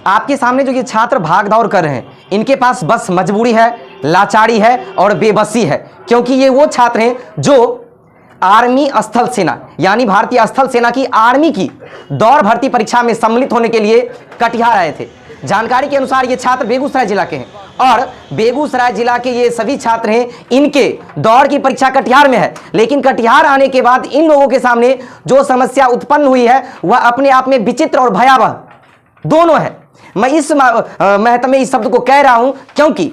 आपके सामने जो ये छात्र भाग दौड़ कर रहे हैं, इनके पास बस मजबूरी है, लाचारी है और बेबसी है, क्योंकि ये वो छात्र हैं जो आर्मी स्थल सेना यानी भारतीय स्थल सेना की आर्मी की दौड़ भर्ती परीक्षा में सम्मिलित होने के लिए कटिहार आए थे। जानकारी के अनुसार ये छात्र बेगूसराय जिला के हैं और बेगूसराय जिला के ये सभी छात्र हैं, इनके दौड़ की परीक्षा कटिहार में है। लेकिन कटिहार आने के बाद इन लोगों के सामने जो समस्या उत्पन्न हुई है वह अपने आप में विचित्र और भयावह दोनों है। मैं इस महत्व में इस शब्द को कह रहा हूं क्योंकि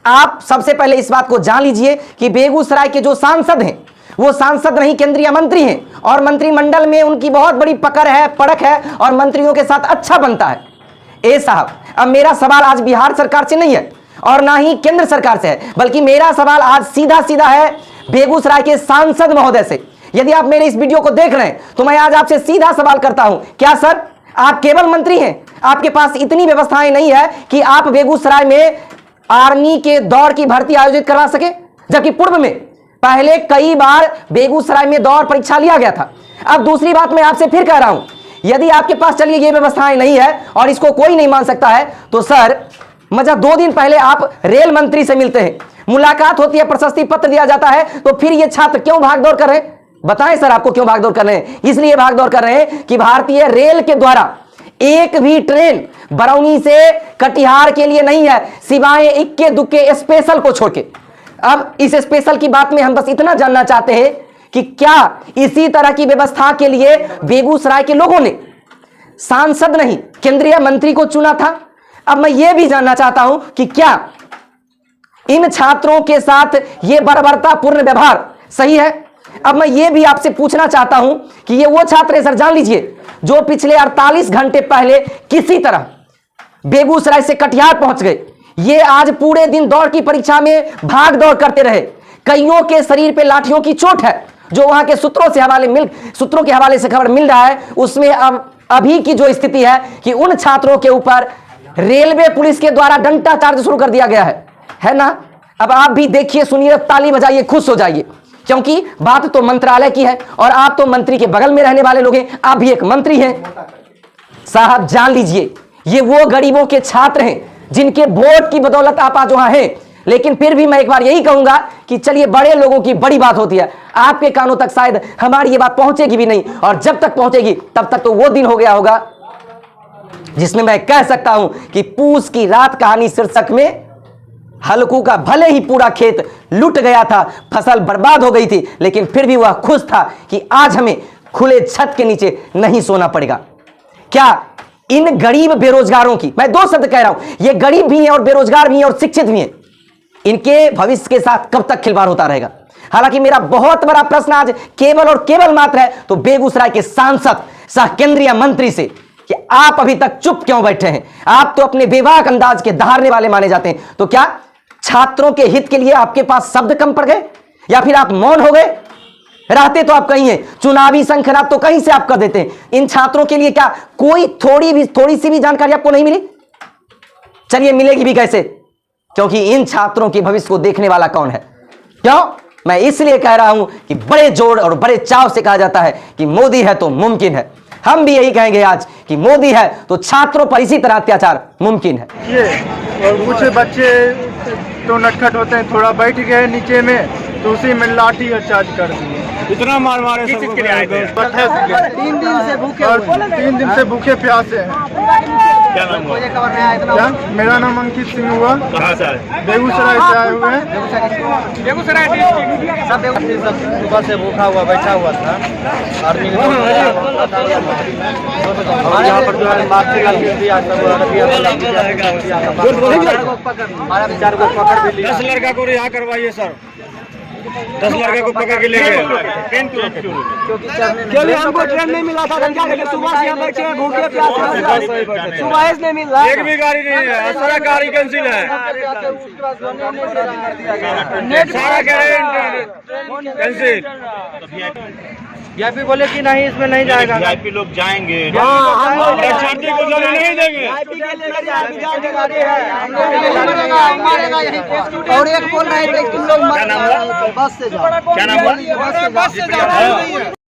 आप सबसे पहले इस बात को जान लीजिए कि बेगूसराय के जो सांसद हैं वो सांसद नहीं, केंद्रीय मंत्री हैं और मंत्रिमंडल में उनकी बहुत बड़ी पकड़ है, पड़क है और मंत्रियों के साथ अच्छा बनता है। ए साहब, अब मेरा सवाल आज बिहार सरकार से नहीं है और ना ही केंद्र सरकार से है, बल्कि मेरा सवाल आज सीधा सीधा है बेगूसराय के सांसद महोदय से। यदि आप मेरे इस वीडियो को देख रहे हैं तो मैं आज आपसे सीधा सवाल करता हूं, क्या सर आप केवल मंत्री हैं, आपके पास इतनी व्यवस्थाएं नहीं है कि आप बेगूसराय में आर्मी के दौड़ की भर्ती आयोजित करवा सके? जबकि पूर्व में पहले कई बार बेगूसराय में दौड़ परीक्षा लिया गया था। अब दूसरी बात मैं आपसे फिर कह रहा हूं, यदि आपके पास चलिए ये व्यवस्थाएं नहीं है और इसको कोई नहीं मान सकता है तो सर मजा 2 दिन पहले आप रेल मंत्री से मिलते हैं, मुलाकात होती है, प्रशस्ति पत्र दिया जाता है, तो फिर ये छात्र क्यों भागदौड़ कर रहे हैं? बताएं सर, आपको क्यों भागदौड़ कर रहे हैं? इसलिए भागदौड़ कर रहे हैं कि भारतीय रेल के द्वारा एक भी ट्रेन बरौनी से कटिहार के लिए नहीं है, सिवाय इक्के दुक्के स्पेशल को छोड़ के। अब इस स्पेशल की बात में हम बस इतना जानना चाहते हैं कि क्या इसी तरह की व्यवस्था के लिए बेगूसराय के लोगों ने सांसद नहीं केंद्रीय मंत्री को चुना था? अब मैं यह भी जानना चाहता हूं कि क्या इन छात्रों के साथ यह बर्बरतापूर्ण व्यवहार सही है? अब मैं यह भी आपसे पूछना चाहता हूं कि ये वो छात्र है सर, जान लीजिए, जो पिछले 48 घंटे पहले किसी तरह बेगूसराय से कटिहार पहुंच गए। ये आज पूरे दिन दौड़ की परीक्षा में भाग दौड़ करते रहे। कईयों के शरीर पे लाठियों की चोट है, जो वहां के सूत्रों के हवाले से खबर मिल रहा है। उसमें अब अभी की जो स्थिति है कि उन छात्रों के ऊपर रेलवे पुलिस के द्वारा डंडा चार्ज शुरू कर दिया गया है ना? अब आप भी देखिए, सुनिए, ताली बजाइए, खुश हो जाइए, क्योंकि बात तो मंत्रालय की है और आप तो मंत्री के बगल में रहने वाले लोग हैं, आप भी एक मंत्री हैं। साहब जान लीजिए, ये वो गरीबों के छात्र हैं जिनके वोट की बदौलत आप आज वहां हैं। लेकिन फिर भी मैं एक बार यही कहूंगा कि चलिए, बड़े लोगों की बड़ी बात होती है, आपके कानों तक शायद हमारी ये बात पहुंचेगी भी नहीं, और जब तक पहुंचेगी तब तक तो वो दिन हो गया होगा जिसमें मैं कह सकता हूं कि पूस की रात कहानी शीर्षक में हल्कू का भले ही पूरा खेत लुट गया था, फसल बर्बाद हो गई थी, लेकिन फिर भी वह खुश था कि आज हमें खुले छत के नीचे नहीं सोना पड़ेगा। क्या इन गरीब बेरोजगारों की, मैं 2 शब्द कह रहा हूं, ये गरीब भी हैं और बेरोजगार भी हैं और शिक्षित भी हैं, इनके भविष्य के साथ कब तक खिलवाड़ होता रहेगा? हालांकि मेरा बहुत बड़ा प्रश्न आज केवल और केवल मात्र है तो बेगूसराय के सांसद सह केंद्रीय मंत्री से कि आप अभी तक चुप क्यों बैठे हैं? आप तो अपने बेबाक अंदाज के दहाड़ने वाले माने जाते हैं, तो क्या छात्रों के हित के लिए आपके पास शब्द कम पड़ गए या फिर आप मौन हो गए? रहते तो आप कहीं हैं, चुनावी शंखनाद तो कहीं से आप कर देते हैं। इन छात्रों के लिए क्या कोई थोड़ी सी भी जानकारी आपको नहीं मिली? चलिए, मिलेगी भी कैसे, क्योंकि इन छात्रों के भविष्य को देखने वाला कौन है? क्यों? मैं इसलिए कह रहा हूं कि बड़े जोर और बड़े चाव से कहा जाता है कि मोदी है तो मुमकिन है। हम भी यही कहेंगे आज कि मोदी है तो छात्रों पर इसी तरह अत्याचार मुमकिन है। ये और कुछ बच्चे तो नटखट होते हैं, थोड़ा बैठ गए नीचे में तो उसी में लाठी और चार्ज कर दिए। इतना मार मारे सबको। 3 दिन से भूखे प्यासे हैं। क्या नाम हुआ? क्या? मेरा नाम अंकित सिंह हुआ। कहाँ से आए? बेगूसराय से आए हुए हैं। बेगूसराय सुबह से भूखा हुआ बैठा हुआ था। आर्मी यहाँ पर जो है पकड़ भी लिया। 10 लड़का को रिहा करवाइए सर, 10 लड़के को पकड़ के ले गए। क्योंकि हमको ट्रेन नहीं मिला था, सुबह से यहाँ बैठे हैं भूखे प्यासे, सुबह नहीं मिल रहा, एक भी गाड़ी नहीं है, सारा गाड़ी कैंसिल है, सारा गाड़ी कैंसिल। वीआईपी बोले कि नहीं, इसमें नहीं जाएगा। वीआईपी लोग जाएंगे, छात्री को जाने नहीं देंगे। और एक बोल रहे थे कि तुम लोग क्या नाम हुआ? बस से जाओ। क्या नाम हुआ? बस से जाओ।